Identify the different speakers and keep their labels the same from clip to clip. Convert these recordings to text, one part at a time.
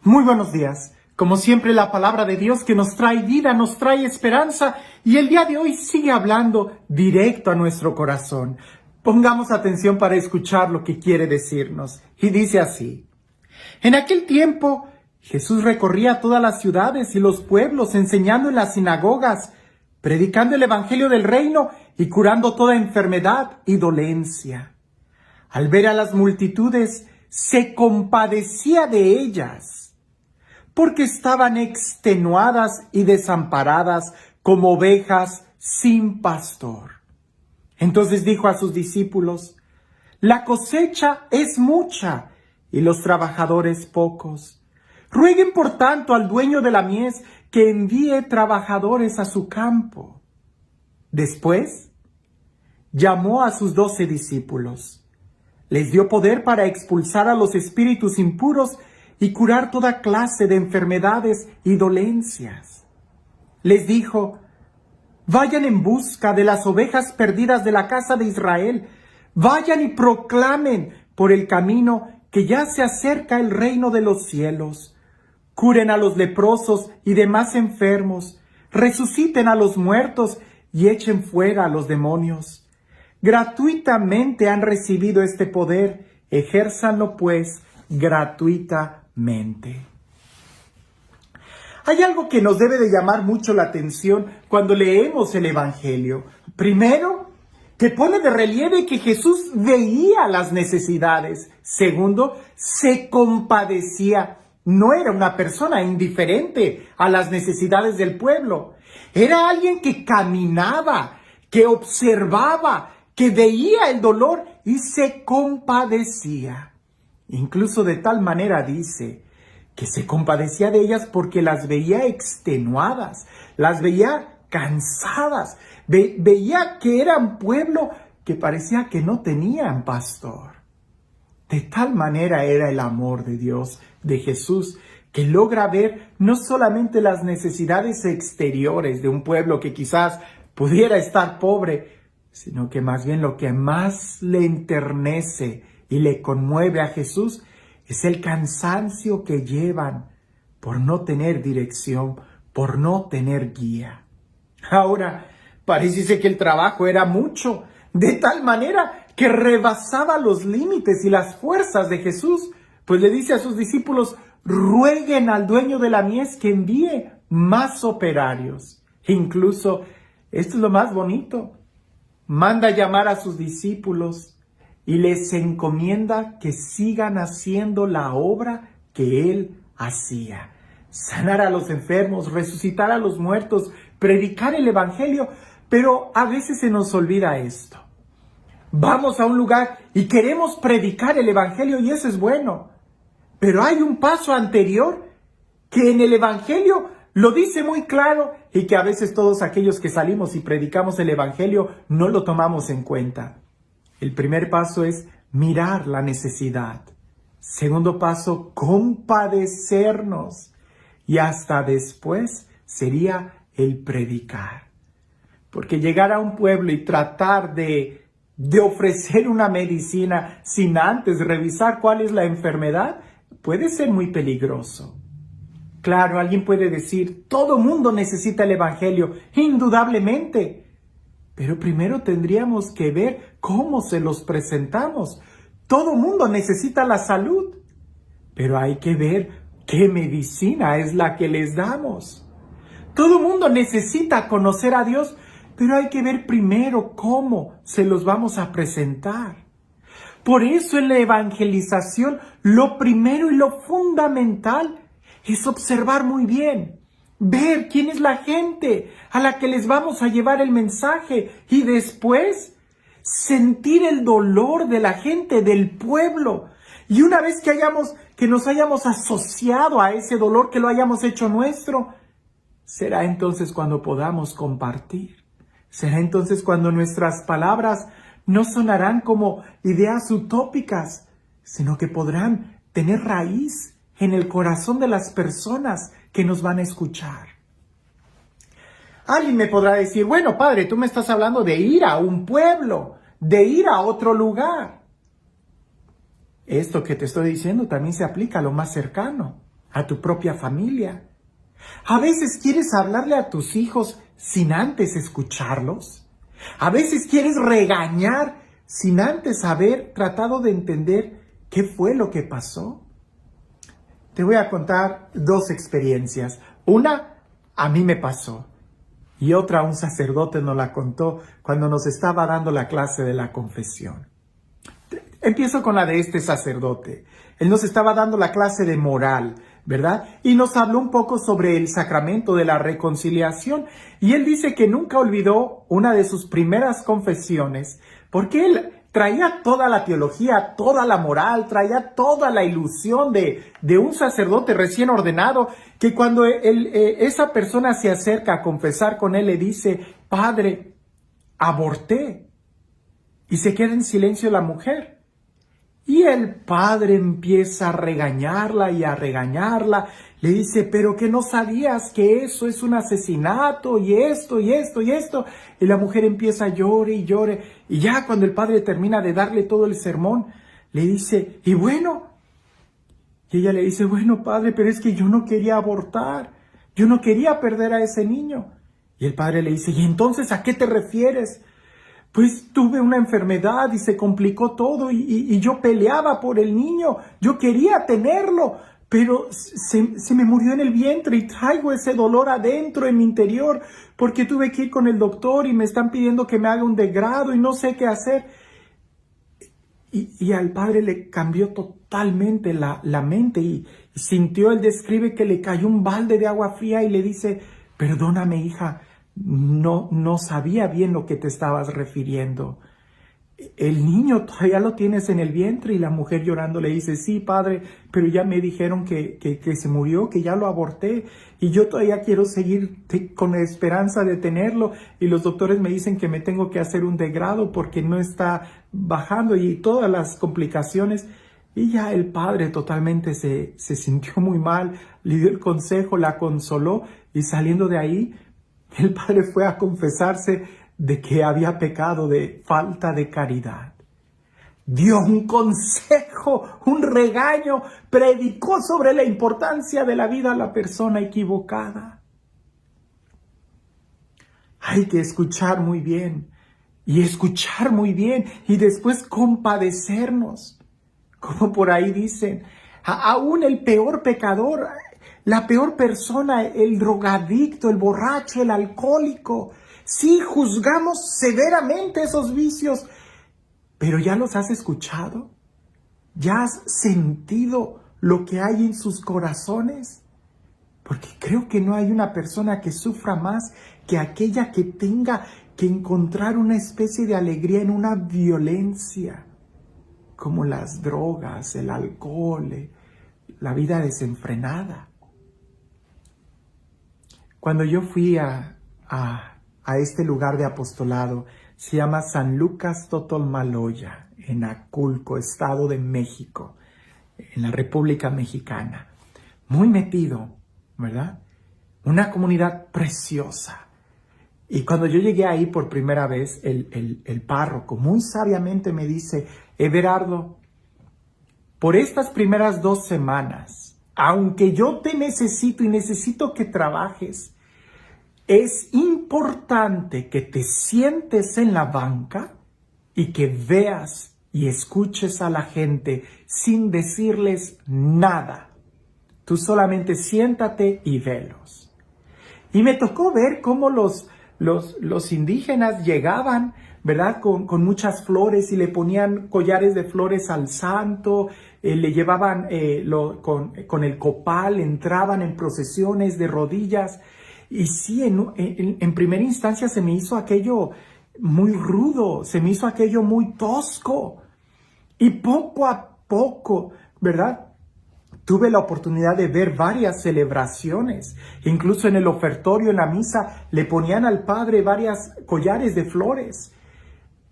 Speaker 1: Muy buenos días. Como siempre, la palabra de Dios que nos trae vida, nos trae esperanza y el día de hoy sigue hablando directo a nuestro corazón. Pongamos atención para escuchar lo que quiere decirnos. Y dice así: En aquel tiempo, Jesús recorría todas las ciudades y los pueblos, enseñando en las sinagogas, predicando el evangelio del reino y curando toda enfermedad y dolencia. Al ver a las multitudes, se compadecía de ellas, porque estaban extenuadas y desamparadas como ovejas sin pastor. Entonces dijo a sus discípulos: La cosecha es mucha y los trabajadores pocos. Rueguen por tanto al dueño de la mies que envíe trabajadores a su campo. Después llamó a sus 12 discípulos. Les dio poder para expulsar a los espíritus impuros y curar toda clase de enfermedades y dolencias. Les dijo: Vayan en busca de las ovejas perdidas de la casa de Israel. Vayan y proclamen por el camino que ya se acerca el reino de los cielos. Curen a los leprosos y demás enfermos. Resuciten a los muertos y echen fuera a los demonios. Gratuitamente han recibido este poder. Ejérzanlo pues gratuitamente. Hay algo que nos debe de llamar mucho la atención cuando leemos el Evangelio. Primero, que pone de relieve que Jesús veía las necesidades. Segundo, se compadecía. No era una persona indiferente a las necesidades del pueblo. Era alguien que caminaba, que observaba, que veía el dolor y se compadecía. Incluso de tal manera dice que se compadecía de ellas porque las veía extenuadas, las veía cansadas, veía que eran pueblo que parecía que no tenían pastor. De tal manera era el amor de Dios, de Jesús, que logra ver no solamente las necesidades exteriores de un pueblo que quizás pudiera estar pobre, sino que más bien lo que más le enternece y le conmueve a Jesús es el cansancio que llevan por no tener dirección, por no tener guía. Ahora, parece que el trabajo era mucho, de tal manera que rebasaba los límites y las fuerzas de Jesús, pues le dice a sus discípulos: rueguen al dueño de la mies que envíe más operarios. Incluso, esto es lo más bonito, manda llamar a sus discípulos y les encomienda que sigan haciendo la obra que él hacía. Sanar a los enfermos, resucitar a los muertos, predicar el evangelio. Pero a veces se nos olvida esto. Vamos a un lugar y queremos predicar el evangelio y eso es bueno. Pero hay un paso anterior que en el evangelio lo dice muy claro y que a veces todos aquellos que salimos y predicamos el evangelio no lo tomamos en cuenta. El primer paso es mirar la necesidad. Segundo paso, compadecernos. Y hasta después sería el predicar. Porque llegar a un pueblo y tratar de ofrecer una medicina sin antes revisar cuál es la enfermedad puede ser muy peligroso. Claro, alguien puede decir: todo mundo necesita el evangelio, indudablemente. Pero primero tendríamos que ver cómo se los presentamos. Todo mundo necesita la salud, pero hay que ver qué medicina es la que les damos. Todo mundo necesita conocer a Dios, pero hay que ver primero cómo se los vamos a presentar. Por eso en la evangelización lo primero y lo fundamental es observar muy bien, ver quién es la gente a la que les vamos a llevar el mensaje y después sentir el dolor de la gente, del pueblo. Y una vez que nos hayamos asociado a ese dolor, que lo hayamos hecho nuestro, será entonces cuando podamos compartir. Será entonces cuando nuestras palabras no sonarán como ideas utópicas, sino que podrán tener raíz en el corazón de las personas que nos van a escuchar. Alguien me podrá decir: bueno, padre, tú me estás hablando de ir a un pueblo, de ir a otro lugar. Esto que te estoy diciendo también se aplica a lo más cercano, a tu propia familia. A veces quieres hablarle a tus hijos sin antes escucharlos. A veces quieres regañar sin antes haber tratado de entender qué fue lo que pasó. Te voy a contar 2 experiencias. Una, a mí me pasó. Y otra, un sacerdote nos la contó cuando nos estaba dando la clase de la confesión. Empiezo con la de este sacerdote. Él nos estaba dando la clase de moral, ¿verdad? Y nos habló un poco sobre el sacramento de la reconciliación. Y él dice que nunca olvidó una de sus primeras confesiones, porque él traía toda la teología, toda la moral, traía toda la ilusión de un sacerdote recién ordenado, que cuando esa persona se acerca a confesar con él, le dice: Padre, aborté. Y se queda en silencio la mujer. Y el padre empieza a regañarla y a regañarla. Le dice: pero que no sabías que eso es un asesinato y esto y esto y esto. Y la mujer empieza a llore y llore. Y ya cuando el padre termina de darle todo el sermón, le dice: ¿y bueno? Y ella le dice: bueno, padre, pero es que yo no quería abortar. Yo no quería perder a ese niño. Y el padre le dice: ¿y entonces a qué te refieres? Pues tuve una enfermedad y se complicó todo y yo peleaba por el niño. Yo quería tenerlo, pero se me murió en el vientre y traigo ese dolor adentro en mi interior porque tuve que ir con el doctor y me están pidiendo que me haga un degrado y no sé qué hacer. Y al padre le cambió totalmente la mente y sintió, él describe que le cayó un balde de agua fría y le dice: perdóname, hija, no sabía bien lo que te estabas refiriendo. El niño todavía lo tienes en el vientre. Y la mujer llorando le dice: sí, padre, pero ya me dijeron que se murió, que ya lo aborté y yo todavía quiero seguir con la esperanza de tenerlo y los doctores me dicen que me tengo que hacer un degrado porque no está bajando y todas las complicaciones. Y ya el padre totalmente se sintió muy mal, le dio el consejo, la consoló y saliendo de ahí, el padre fue a confesarse de que había pecado de falta de caridad. Dio un consejo, un regaño, predicó sobre la importancia de la vida a la persona equivocada. Hay que escuchar muy bien y después compadecernos. Como por ahí dicen, aún el peor pecador, la peor persona, el drogadicto, el borracho, el alcohólico. Sí, juzgamos severamente esos vicios, pero ¿ya los has escuchado? ¿Ya has sentido lo que hay en sus corazones? Porque creo que no hay una persona que sufra más que aquella que tenga que encontrar una especie de alegría en una violencia, como las drogas, el alcohol, la vida desenfrenada. Cuando yo fui a este lugar de apostolado, se llama San Lucas Totolmaloya, en Aculco, Estado de México, en la República Mexicana. Muy metido, ¿verdad? Una comunidad preciosa. Y cuando yo llegué ahí por primera vez, el párroco muy sabiamente me dice: Everardo, por estas primeras 2 semanas, aunque yo te necesito y necesito que trabajes, es importante que te sientes en la banca y que veas y escuches a la gente sin decirles nada. Tú solamente siéntate y velos. Y me tocó ver cómo los indígenas llegaban, ¿verdad? Con muchas flores y le ponían collares de flores al santo, le llevaban con el copal, entraban en procesiones de rodillas. Y sí, en primera instancia se me hizo aquello muy rudo, se me hizo aquello muy tosco. Y poco a poco, ¿verdad? Tuve la oportunidad de ver varias celebraciones. Incluso en el ofertorio, en la misa, le ponían al padre varias collares de flores.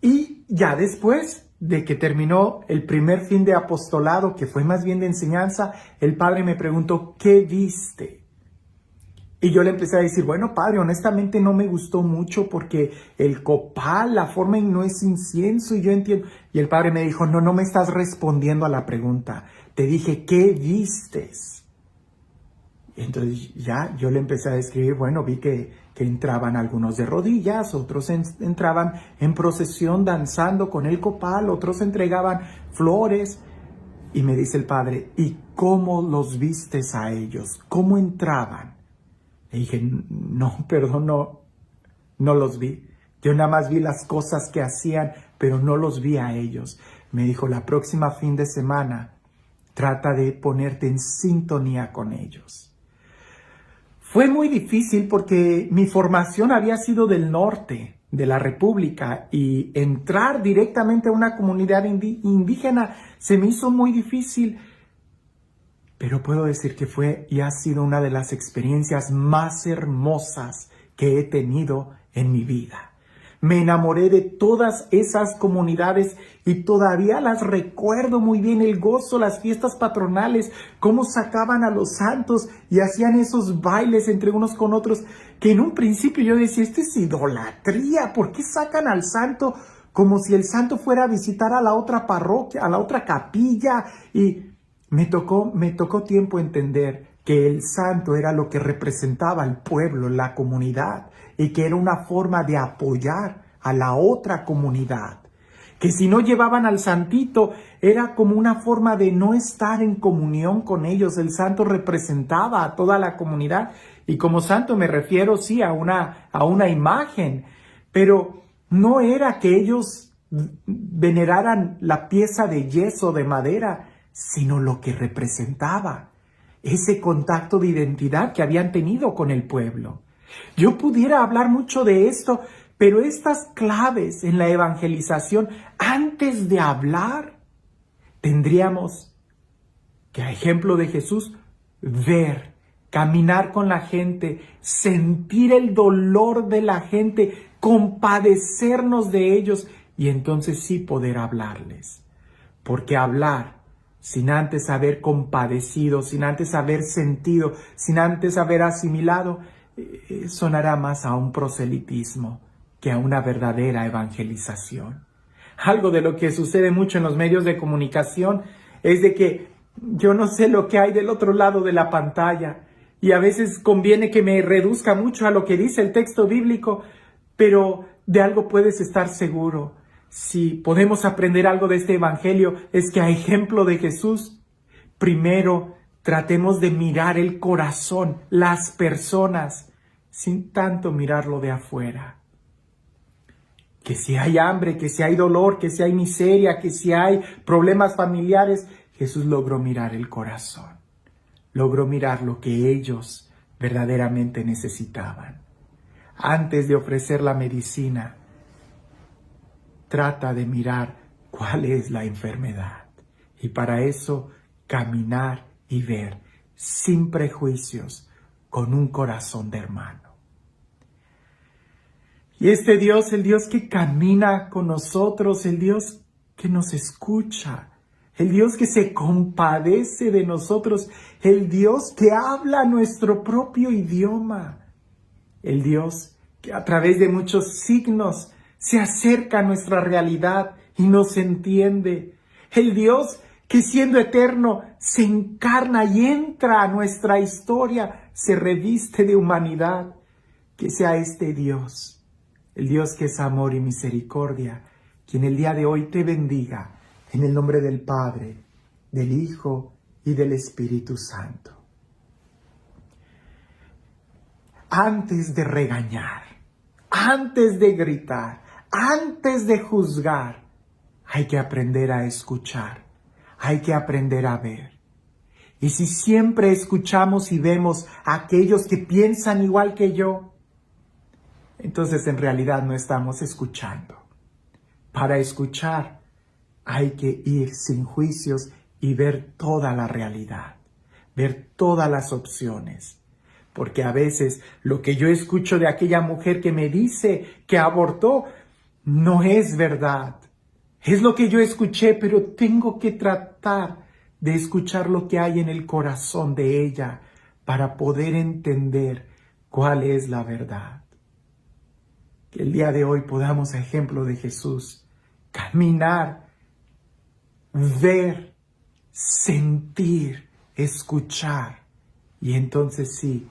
Speaker 1: Y ya después de que terminó el primer fin de apostolado, que fue más bien de enseñanza, el padre me preguntó: ¿qué viste? Y yo le empecé a decir: bueno, padre, honestamente no me gustó mucho porque el copal, la forma en no es incienso y yo entiendo. Y el padre me dijo: no me estás respondiendo a la pregunta. Te dije: ¿qué vistes? Entonces ya yo le empecé a describir, bueno, vi que entraban algunos de rodillas, otros entraban en procesión danzando con el copal, otros entregaban flores. Y me dice el padre, ¿y cómo los vistes a ellos? ¿Cómo entraban? Le dije, no, perdón, no los vi. Yo nada más vi las cosas que hacían, pero no los vi a ellos. Me dijo, la próxima fin de semana, trata de ponerte en sintonía con ellos. Fue muy difícil porque mi formación había sido del norte de la República y entrar directamente a una comunidad indígena se me hizo muy difícil. Pero puedo decir que fue y ha sido una de las experiencias más hermosas que he tenido en mi vida. Me enamoré de todas esas comunidades y todavía las recuerdo muy bien, el gozo, las fiestas patronales, cómo sacaban a los santos y hacían esos bailes entre unos con otros, que en un principio yo decía, esto es idolatría, ¿por qué sacan al santo como si el santo fuera a visitar a la otra parroquia, a la otra capilla? Y me tocó tiempo entender que el santo era lo que representaba al pueblo, la comunidad, y que era una forma de apoyar a la otra comunidad. Que si no llevaban al santito, era como una forma de no estar en comunión con ellos. El santo representaba a toda la comunidad, y como santo me refiero, sí, a una imagen, pero no era que ellos veneraran la pieza de yeso, de madera, sino lo que representaba, ese contacto de identidad que habían tenido con el pueblo. Yo pudiera hablar mucho de esto, pero estas claves en la evangelización, antes de hablar, tendríamos que, a ejemplo de Jesús, ver, caminar con la gente, sentir el dolor de la gente, compadecernos de ellos y entonces sí poder hablarles. Porque hablar sin antes haber compadecido, sin antes haber sentido, sin antes haber asimilado, sonará más a un proselitismo que a una verdadera evangelización. Algo de lo que sucede mucho en los medios de comunicación es de que yo no sé lo que hay del otro lado de la pantalla y a veces conviene que me reduzca mucho a lo que dice el texto bíblico, pero de algo puedes estar seguro. Si podemos aprender algo de este evangelio, es que a ejemplo de Jesús, primero tratemos de mirar el corazón, las personas, sin tanto mirarlo de afuera. Que si hay hambre, que si hay dolor, que si hay miseria, que si hay problemas familiares, Jesús logró mirar el corazón. Logró mirar lo que ellos verdaderamente necesitaban. Antes de ofrecer la medicina, trata de mirar cuál es la enfermedad. Y para eso, caminar y ver, sin prejuicios, con un corazón de hermano. Y este Dios, el Dios que camina con nosotros, el Dios que nos escucha, el Dios que se compadece de nosotros, el Dios que habla nuestro propio idioma, el Dios que a través de muchos signos se acerca a nuestra realidad y nos entiende, el Dios que siendo eterno se encarna y entra a nuestra historia, se reviste de humanidad. Que sea este Dios, el Dios que es amor y misericordia, quien el día de hoy te bendiga en el nombre del Padre, del Hijo y del Espíritu Santo. Antes de regañar, antes de gritar, antes de juzgar, hay que aprender a escuchar, hay que aprender a ver. Y si siempre escuchamos y vemos a aquellos que piensan igual que yo, entonces en realidad no estamos escuchando. Para escuchar hay que ir sin juicios y ver toda la realidad, ver todas las opciones. Porque a veces lo que yo escucho de aquella mujer que me dice que abortó no es verdad. Es lo que yo escuché, pero tengo que tratar de escuchar lo que hay en el corazón de ella para poder entender cuál es la verdad. Que el día de hoy podamos, a ejemplo de Jesús, caminar, ver, sentir, escuchar Y entonces sí,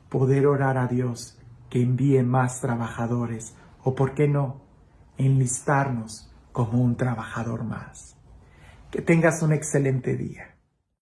Speaker 1: poder orar a Dios que envíe más trabajadores, o por qué no, enlistarnos como un trabajador más. Que tengas un excelente día.